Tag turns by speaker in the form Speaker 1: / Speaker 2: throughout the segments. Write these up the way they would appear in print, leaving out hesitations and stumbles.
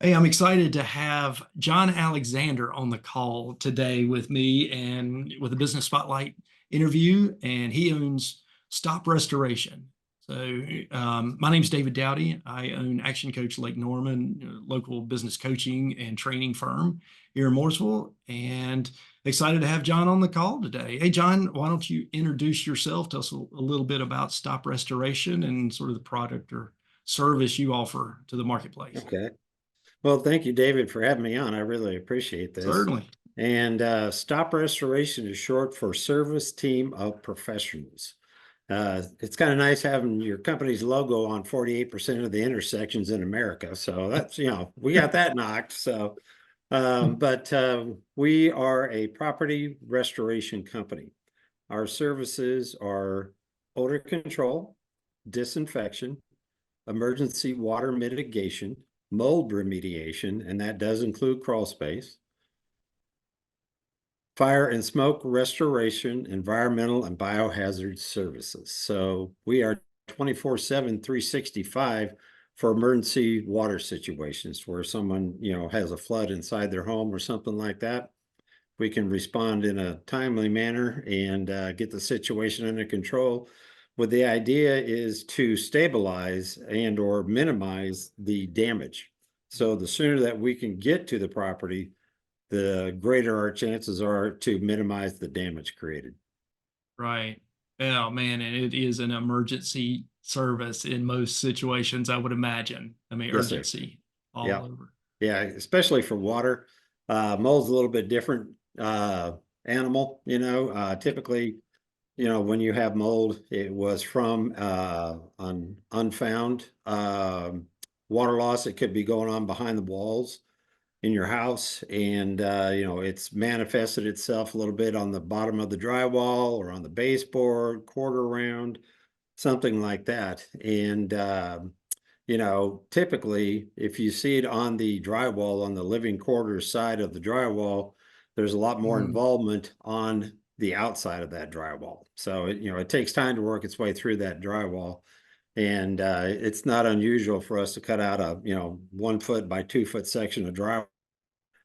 Speaker 1: Hey, I'm excited to have John Alexander on the call today with me and with a Business Spotlight interview. And he owns Stop Restoration. My name's David Dowdy. I own Action Coach Lake Norman, local business coaching and training firm here in Mooresville. And excited to have John on the call today. Hey, John, why don't you introduce yourself? Tell us a little bit about Stop Restoration and sort of the product or service you offer to the marketplace.
Speaker 2: Okay. Well, thank you, David, for having me on. I really appreciate this.
Speaker 1: Certainly.
Speaker 2: And STOP Restoration is short for Service Team of Professionals. It's kind of nice having your company's logo on 48% of the intersections in America. So that's, we got that knocked. So, but we are a property restoration company. Our services are odor control, disinfection, emergency water mitigation, mold remediation, and that does include crawl space, fire and smoke restoration, environmental and biohazard services. So we are 24/7, 365 for emergency water situations where someone, has a flood inside their home or something like that. We can respond in a timely manner and get the situation under control. What the idea is to stabilize and or minimize the damage. So the sooner that we can get to the property, the greater our chances are to minimize the damage created.
Speaker 1: Right. Oh man, and it is an emergency service in most situations, I would imagine. I mean,
Speaker 2: Yes, sir.
Speaker 1: urgency all
Speaker 2: Yeah.
Speaker 1: over.
Speaker 2: Yeah, especially for water. Mold's a little bit different animal, typically, when you have mold, it was from unfound water loss. It could be going on behind the walls in your house, and it's manifested itself a little bit on the bottom of the drywall or on the baseboard, quarter round, something like that. And typically, if you see it on the drywall, on the living quarters side of the drywall, there's a lot more
Speaker 1: Mm,
Speaker 2: involvement on the outside of that drywall. So it takes time to work its way through that drywall. And it's not unusual for us to cut out a 1 foot by 2 foot section of drywall,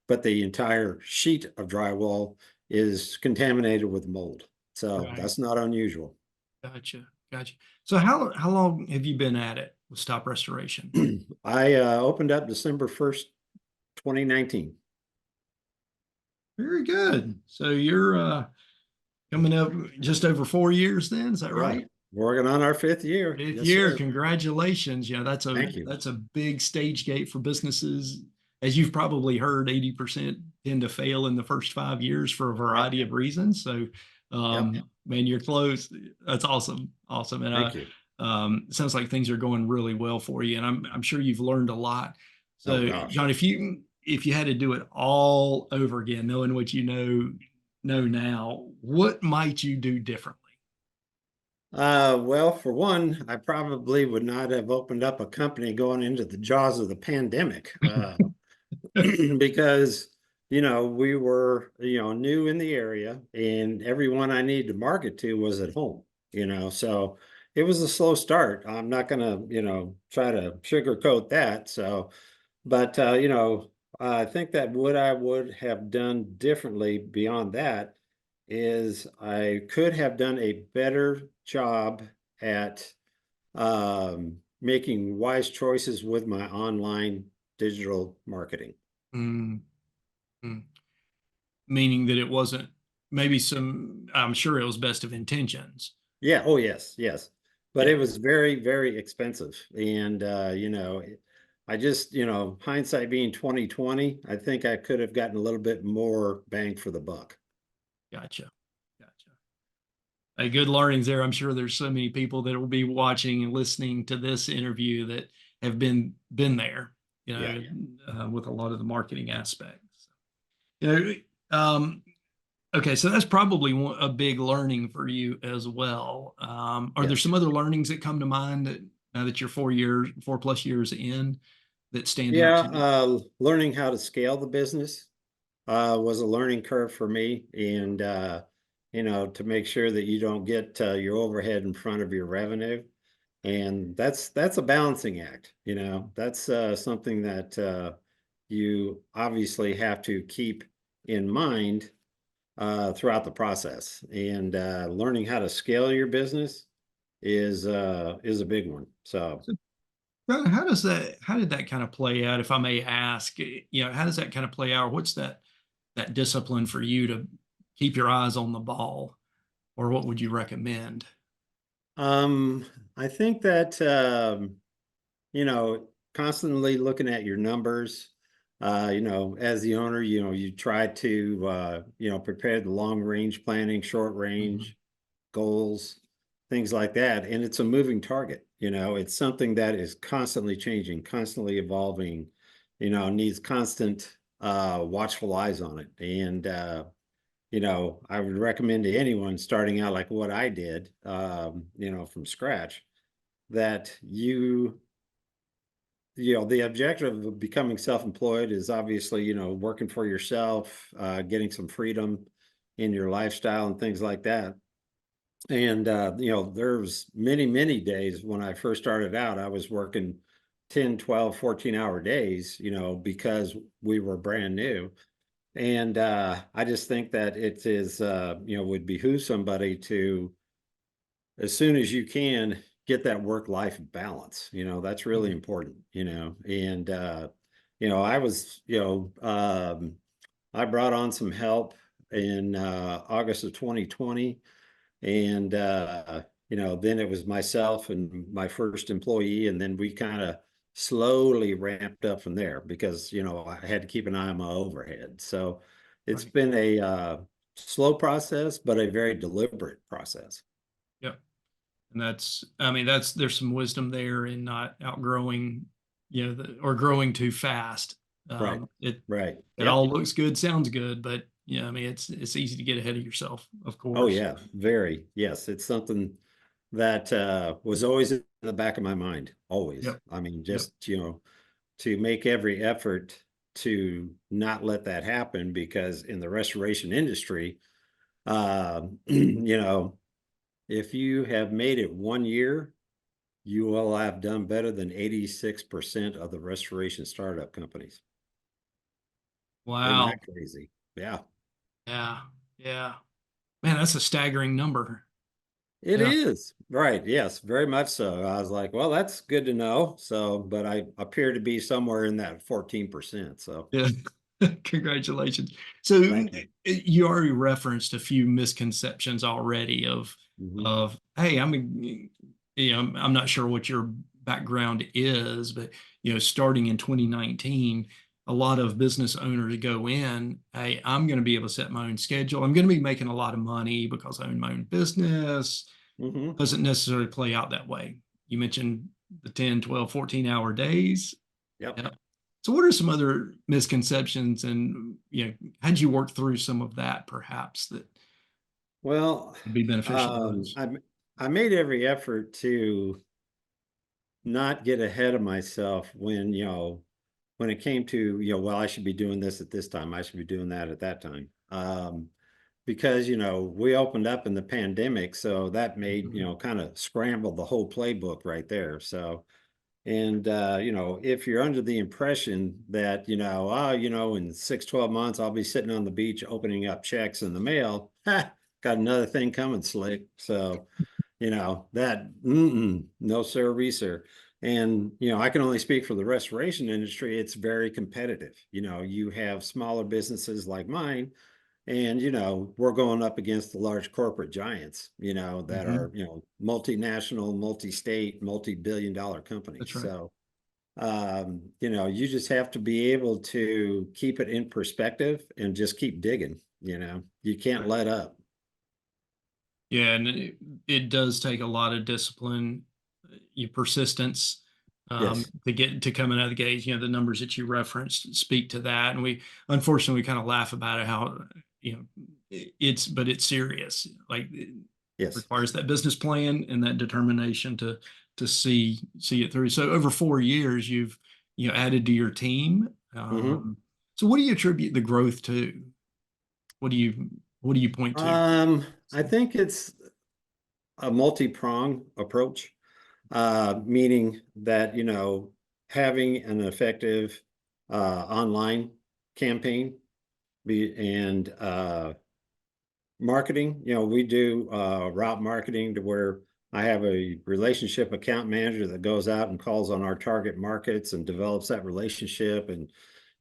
Speaker 2: but the entire sheet of drywall is contaminated with mold. So
Speaker 1: right.
Speaker 2: that's not unusual.
Speaker 1: Gotcha. Gotcha. So how long have you been at it with Stop Restoration?
Speaker 2: I opened up December 1st, 2019.
Speaker 1: Very good. So you're coming up just over 4 years then, is that
Speaker 2: Yeah,
Speaker 1: right?
Speaker 2: working on our fifth year.
Speaker 1: Fifth
Speaker 2: Yes,
Speaker 1: year,
Speaker 2: sir.
Speaker 1: congratulations.
Speaker 2: Thank you.
Speaker 1: That's a big stage gate for businesses. As you've probably heard, 80% tend to fail in the first 5 years for a
Speaker 2: Yep.
Speaker 1: variety of reasons.
Speaker 2: Yep.
Speaker 1: Man, you're close. That's awesome. Awesome. And
Speaker 2: Thank you.
Speaker 1: it sounds like things are going really well for you. And I'm sure you've learned a lot.
Speaker 2: Oh
Speaker 1: So,
Speaker 2: gosh.
Speaker 1: John, if you had to do it all over again, knowing what you know now, what might you do differently?
Speaker 2: Well, for one, I probably would not have opened up a company going into the jaws of the pandemic, because we were new in the area, and everyone I needed to market to was at home. So it was a slow start. I'm not gonna try to sugarcoat that. So, but I think that what I would have done differently beyond that is I could have done a better job at making wise choices with my online digital marketing.
Speaker 1: Mm, mm. Meaning that it wasn't maybe I'm sure it was best of intentions.
Speaker 2: Yeah. Oh, yes. Yes. But it
Speaker 1: Yeah,
Speaker 2: was very, very expensive. And, I just, hindsight being 2020, I think I could have gotten a little bit more bang for the buck.
Speaker 1: gotcha. Gotcha. A good learnings there. I'm sure there's so many people that will be watching and listening to this interview that have been there,
Speaker 2: Yeah.
Speaker 1: with a lot of the marketing aspects. You know, um, okay, so that's probably a big learning for you as well. Are there
Speaker 2: Yes.
Speaker 1: some other learnings that come to mind that now that you're 4 plus years in that stand out
Speaker 2: Yeah.
Speaker 1: to you?
Speaker 2: Learning how to scale the business was a learning curve for me. And, to make sure that you don't get your overhead in front of your revenue. And that's a balancing act. That's something that you obviously have to keep in mind throughout the process. And learning how to scale your business is a big one. So
Speaker 1: Well, how did that kind of play out, if I may ask? How does that kind of play out? What's that discipline for you to keep your eyes on the ball, or what would you recommend?
Speaker 2: um, I think that you know, constantly looking at your numbers. As the owner, you try to prepare the long range planning, short
Speaker 1: Mhm.
Speaker 2: range goals, things like that. And it's a moving target. It's something that is constantly changing, constantly evolving, needs constant watchful eyes on it. And I would recommend to anyone starting out like what I did, from scratch, that the objective of becoming self-employed is obviously, working for yourself, getting some freedom in your lifestyle and things like that. And there's many, many days when I first started out, I was working 10, 12, 14-hour days, because we were brand new. And I just think that it is would behoove somebody to, as soon as you can, get that work-life balance. That's really
Speaker 1: Mhm.
Speaker 2: important. And I was, I brought on some help in August of 2020. And then it was myself and my first employee, and then we kind of slowly ramped up from there because I had to keep an eye on my overhead. So it's
Speaker 1: Right.
Speaker 2: been a slow process, but a very deliberate process.
Speaker 1: Yep. And I mean, there's some wisdom there in not outgrowing, or growing too fast.
Speaker 2: Right.
Speaker 1: It
Speaker 2: Right.
Speaker 1: it
Speaker 2: Yep.
Speaker 1: all looks good, sounds good, but I mean, it's easy to get ahead of yourself, of
Speaker 2: Oh
Speaker 1: course.
Speaker 2: yeah, very. Yes, it's something that was always in the back of my mind, always.
Speaker 1: Yep.
Speaker 2: I mean,
Speaker 1: Yep.
Speaker 2: just, to make every effort to not let that happen, because in the restoration industry, you know, if you have made it 1 year, you will have done better than 86% of the restoration startup companies. Isn't
Speaker 1: Wow.
Speaker 2: that crazy? Yeah.
Speaker 1: Yeah. Yeah. Man, that's a staggering number.
Speaker 2: It
Speaker 1: Yeah.
Speaker 2: is. Right. Yes, very much so. I was like, well, that's good to know. So, but I appear to be somewhere in that 14%. So
Speaker 1: Yeah. Congratulations. So
Speaker 2: thank you.
Speaker 1: you already referenced a few misconceptions already
Speaker 2: Mhm.
Speaker 1: of hey, I'm not sure what your background is, but starting in 2019, a lot of business owners go in, hey, I'm going to be able to set my own schedule. I'm going to be making a lot of money because I own my own business.
Speaker 2: Mhm.
Speaker 1: Doesn't necessarily play out that way. You mentioned the 10, 12, 14-hour days.
Speaker 2: Yep.
Speaker 1: Yeah. So what are some other misconceptions, and how'd you work through some of that perhaps that
Speaker 2: Well,
Speaker 1: would be beneficial to
Speaker 2: um,
Speaker 1: those?
Speaker 2: I I made every effort to not get ahead of myself when it came to, well, I should be doing this at this time. I should be doing that at that time. Because, we opened up in the pandemic, so that made,
Speaker 1: Mhm.
Speaker 2: kind of scrambled the whole playbook right there. So, and, if you're under the impression that, in 6, 12 months, I'll be sitting on the beach opening up checks in the mail, ha, got another thing coming, slick. So, no sir, sir. And, I can only speak for the restoration industry. It's very competitive. You have smaller businesses like mine, and, we're going up against the large corporate giants, that
Speaker 1: Mhm.
Speaker 2: are, multinational, multi-state, multi-billion dollar
Speaker 1: That's
Speaker 2: companies.
Speaker 1: right.
Speaker 2: So, you just have to be able to keep it in perspective and just keep digging. You can't let up.
Speaker 1: Yeah, and it does take a lot of discipline, your persistence,
Speaker 2: Yes.
Speaker 1: to get to coming out of the gate. The numbers that you referenced speak to that, and we unfortunately we kind of laugh about it how but it's serious. Like it
Speaker 2: Yes.
Speaker 1: requires that business plan and that determination to see it through. So over 4 years, you've added to your team.
Speaker 2: Hmm.
Speaker 1: So what do you attribute the growth to? What do you what do you point to?
Speaker 2: I think it's a multi-prong approach, meaning that, having an effective online campaign and marketing. We do route marketing to where I have a relationship account manager that goes out and calls on our target markets and develops that relationship and,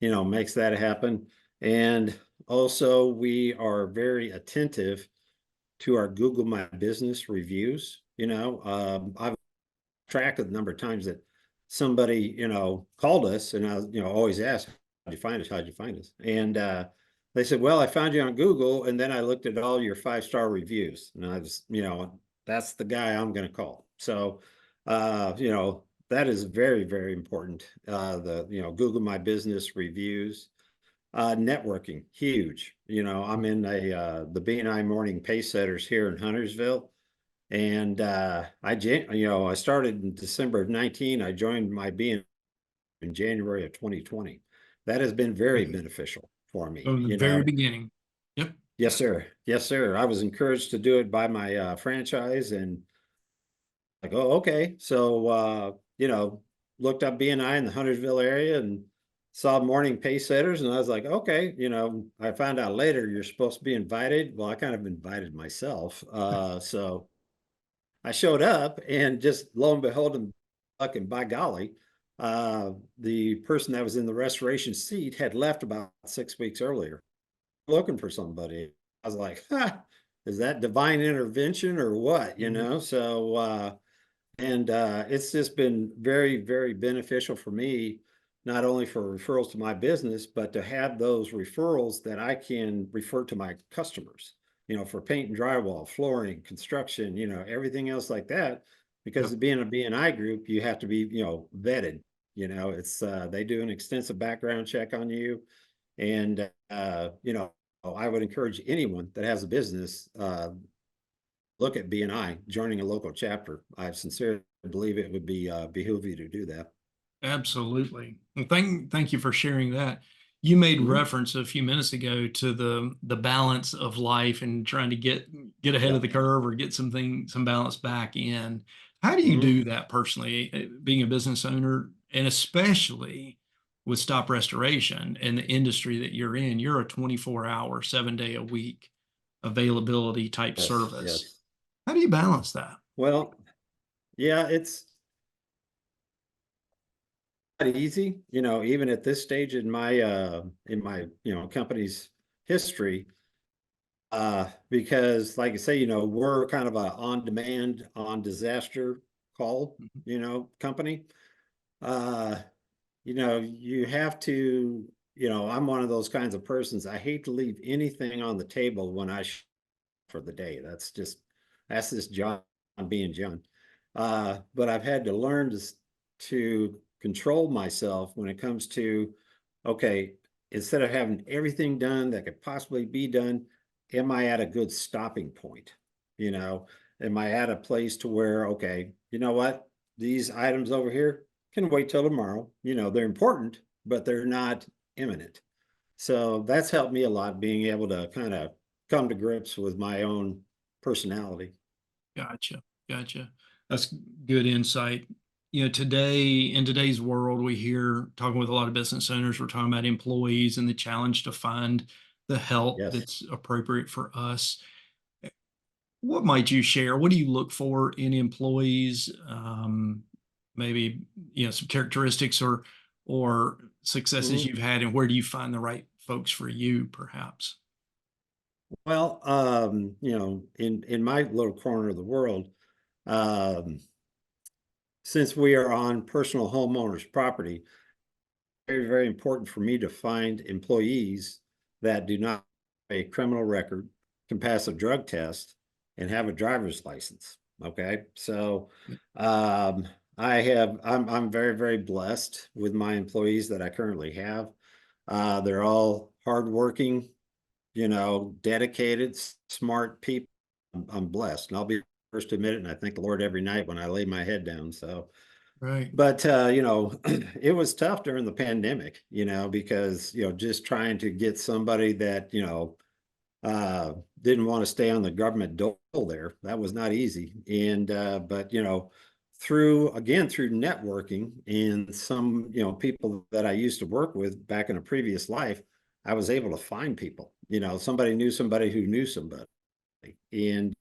Speaker 2: makes that happen. And also we are very attentive to our Google My Business reviews. I've tracked the number of times that somebody, called us and I, always ask, how'd you find us? How'd you find us? And they said, well, I found you on Google and then I looked at all your 5-star reviews and I was, that's the guy I'm going to call. So, that is very, very important. Google My Business reviews, networking, huge. I'm in the BNI Morning Pacesetters here in Huntersville. And I started in December of 19. I joined my BNI in January of 2020. That has been very beneficial for me.
Speaker 1: From the very beginning. Yep.
Speaker 2: Yes, sir. Yes, sir. I was encouraged to do it by my franchise and like, oh, okay. So, looked up BNI in the Huntersville area and saw morning pace setters. And I was like, okay, I found out later you're supposed to be invited. Well, I kind of invited myself. So I showed up and just lo and behold, and fucking by golly, the person that was in the restoration seat had left about 6 weeks earlier looking for somebody. I was like, is that divine intervention or what? So it's just been very, very beneficial for me, not only for referrals to my business, but to have those referrals that I can refer to my customers, for paint and drywall, flooring, construction, everything else like that. Because
Speaker 1: Yep.
Speaker 2: being a BNI group, you have to be, vetted. It's they do an extensive background check on you. And I would encourage anyone that has a business, look at BNI, joining a local chapter. I sincerely believe it would be behoove you to do that.
Speaker 1: Absolutely. Well, thank you for sharing that. You made
Speaker 2: Mhm.
Speaker 1: reference a few minutes ago to the balance of life and trying to get ahead of
Speaker 2: Yep.
Speaker 1: the curve or get some balance back in. How do you
Speaker 2: Mhm.
Speaker 1: do that personally, being a business owner, and especially with Stop Restoration and the industry that you're in? You're a 24-hour, 7-day a week availability type
Speaker 2: Yes.
Speaker 1: service.
Speaker 2: Yes.
Speaker 1: How do you balance that?
Speaker 2: Well, yeah, it's not easy, even at this stage in my company's history, because like I say, we're kind of a on demand, on disaster call,
Speaker 1: Mhm.
Speaker 2: company. Uh, you have to, I'm one of those kinds of persons. I hate to leave anything on the table when for the day. That's just John being John. But I've had to learn to control myself when it comes to, okay, instead of having everything done that could possibly be done, am I at a good stopping point? You know, am I at a place to where, okay, you know what? These items over here can wait till tomorrow. They're important, but they're not imminent. So that's helped me a lot, being able to kind of come to grips with my own personality.
Speaker 1: Gotcha. Gotcha. That's good insight. In today's world, we hear talking with a lot of business owners, we're talking about employees and the challenge to find the help
Speaker 2: Yes.
Speaker 1: that's appropriate for us. What might you share? What do you look for in employees? Maybe, some characteristics or successes
Speaker 2: Mhm.
Speaker 1: you've had, and where do you find the right folks for you, perhaps?
Speaker 2: Well, in my little corner of the world, um, since we are on personal homeowners property, very, very important for me to find employees that do not have a criminal record, can pass a drug test, and have a driver's license. Okay, so
Speaker 1: Yep.
Speaker 2: um, I'm very, very blessed with my employees that I currently have. They're all hardworking, dedicated, smart people. I'm blessed, and I'll be the first to admit it. And I thank the Lord every night when I lay my head down. So,
Speaker 1: Right.
Speaker 2: but it was tough during the pandemic, because just trying to get somebody that uh, didn't want to stay on the government dole there. That was not easy. And but through networking and some, people that I used to work with back in a previous life, I was able to find people, somebody knew somebody who knew somebody. And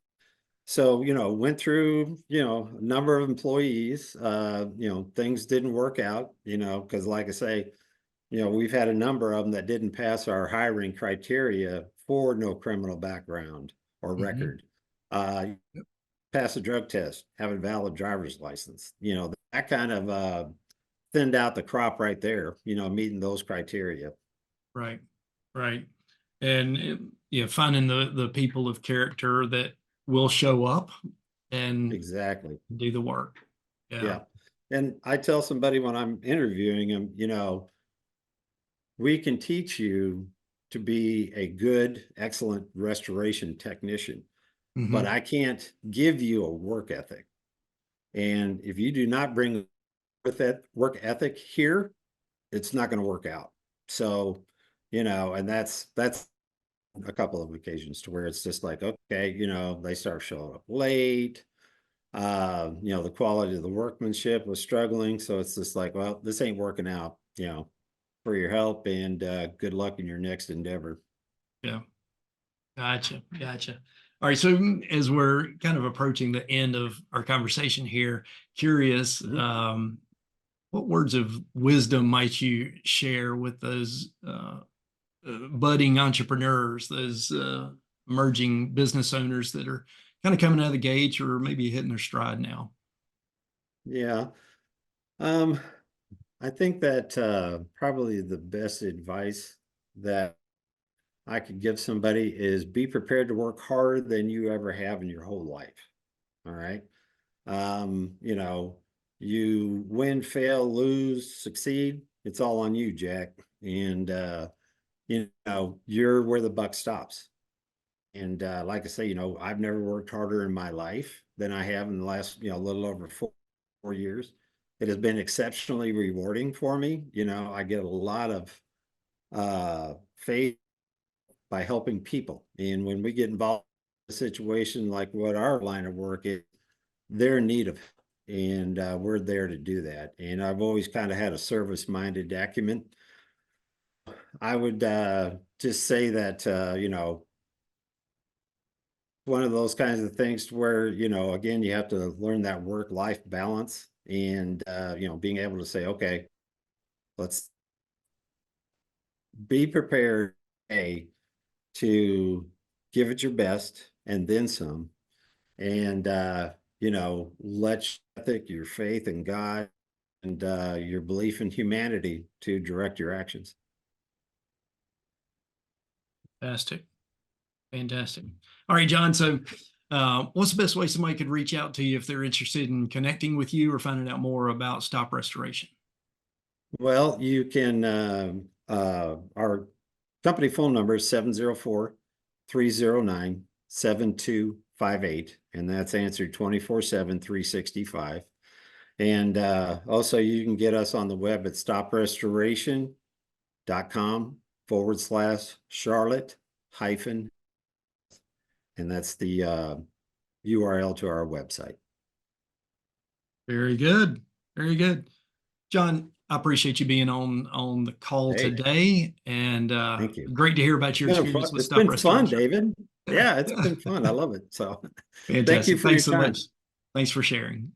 Speaker 2: so, went through, a number of employees, things didn't work out, because like I say, we've had a number of them that didn't pass our hiring criteria for no criminal background or record.
Speaker 1: Yep.
Speaker 2: Pass a drug test, have a valid driver's license, that kind of thinned out the crop right there, meeting those criteria.
Speaker 1: Right. Right. And finding the people of character that will show up and
Speaker 2: Exactly.
Speaker 1: do the work. Yeah.
Speaker 2: Yeah. And I tell somebody when I'm interviewing them, we can teach you to be a good, excellent restoration technician, but
Speaker 1: Mhm.
Speaker 2: I can't give you a work ethic. And if you do not bring with that work ethic here, it's not going to work out. So, and that's a couple of occasions to where it's just like, okay, they start showing up late. The quality of the workmanship was struggling. So it's just like, well, this ain't working out, for your help, and good luck in your next endeavor.
Speaker 1: Yeah. Gotcha. Gotcha. All right. So as we're kind of approaching the end of our conversation here, curious,
Speaker 2: Mhm.
Speaker 1: what words of wisdom might you share with those budding entrepreneurs, those emerging business owners that are kind of coming out of the gates or maybe hitting their stride now?
Speaker 2: Yeah. Um, I think that probably the best advice that I could give somebody is be prepared to work harder than you ever have in your whole life. All right. You win, fail, lose, succeed. It's all on you, Jack. And you're where the buck stops. And like I say, I've never worked harder in my life than I have in the last, a little over 4 years. It has been exceptionally rewarding for me. I get a lot of faith by helping people. And when we get involved in a situation like what our line of work is, they're in need of, and we're there to do that. And I've always kind of had a service-minded acumen. I would just say that, one of those kinds of things to where, again, you have to learn that work-life balance and, being able to say, okay, let's be prepared, to give it your best and then some. And, let your ethic, your faith in God, and your belief in humanity to direct your actions.
Speaker 1: Fantastic. Fantastic. All right, John. So, what's the best way somebody could reach out to you if they're interested in connecting with you or finding out more about Stop Restoration?
Speaker 2: Well, you can, our company phone number is 704-309-7258, and that's answered 24/7, 365. And also you can get us on the web at stoprestoration.com/Charlotte hyphen, and that's the URL to our website.
Speaker 1: Very good. Very good. John, I appreciate you being on the call
Speaker 2: Hey,
Speaker 1: today, and
Speaker 2: thank you.
Speaker 1: great to hear about your experience with
Speaker 2: It's
Speaker 1: Stop
Speaker 2: been fun,
Speaker 1: Restoration.
Speaker 2: David.
Speaker 1: Yeah,
Speaker 2: Yeah, it's
Speaker 1: yeah.
Speaker 2: been fun. I love it. So thank you
Speaker 1: Fantastic.
Speaker 2: for your
Speaker 1: Thanks so
Speaker 2: time.
Speaker 1: much. Thanks for sharing.